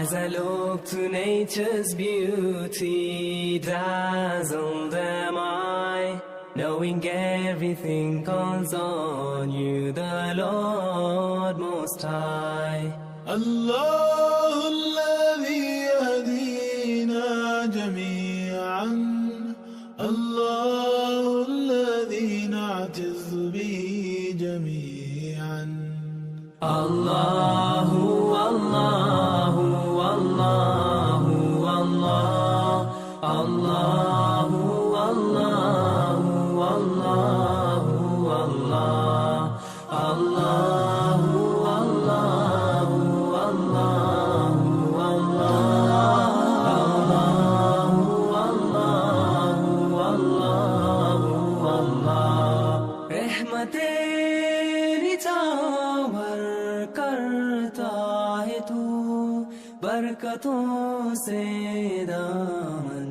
As I look to nature's beauty, dazzled am I, knowing everything calls on you, the Lord Most High. الله الذي يهدينا جميعا، الله الذي نعتز به جميعا. الله الله الله الله الله الله الله الله الله रहमतें निछावर करता है तू, बरकतों से दामन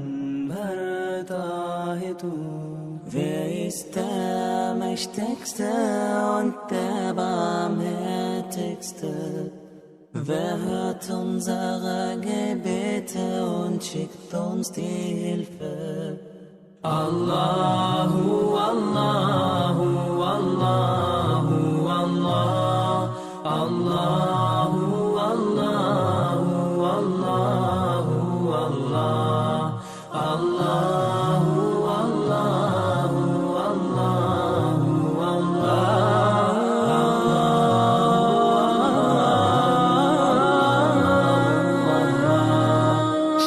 भरता है तू. Wer ist der Mächtigste und der Barmherzigste? Wer hört unsere Gebete und schickt uns die Hilfe? Allahu, Allahu, Allahu, Allah, Allahu, Allahu, Allahu, Allah, Allahu, Allahu, Allahu,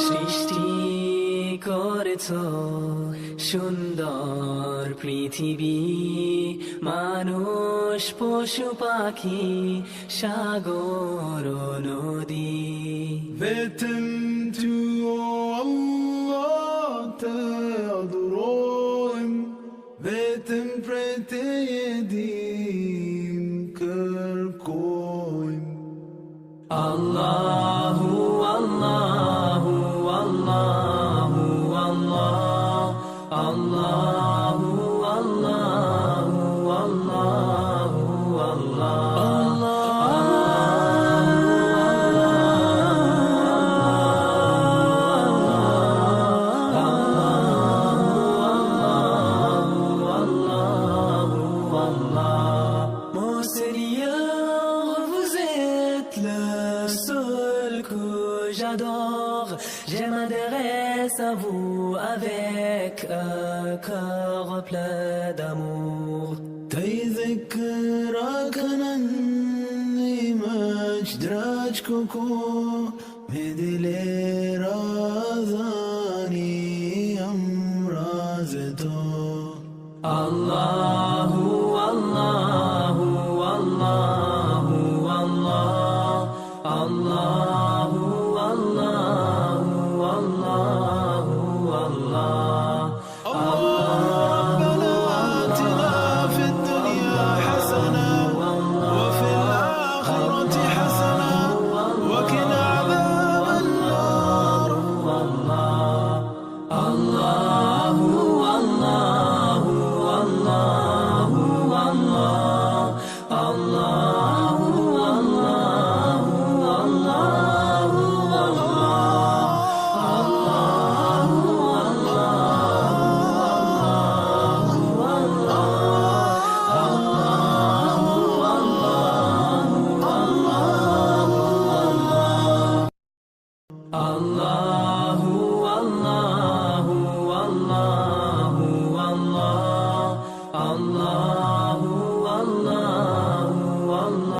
সৃষ্টি করেছো সুন্দর পৃথিবী, মানুষ পশু পাখি সাগর নদী. Beten du, Allah, te adorim. Beten prete yedim kerkoim. Allahu, Allahu, Allahu, Allah, Allahu, Allahu, Allahu, Allah. Mon Seigneur, vous êtes le seul que j'adore. Je m'adresse à vous avec un cœur plein d'amour. تذكرك أنني مجد راجككو بدل رازاني أمرازتو. Allah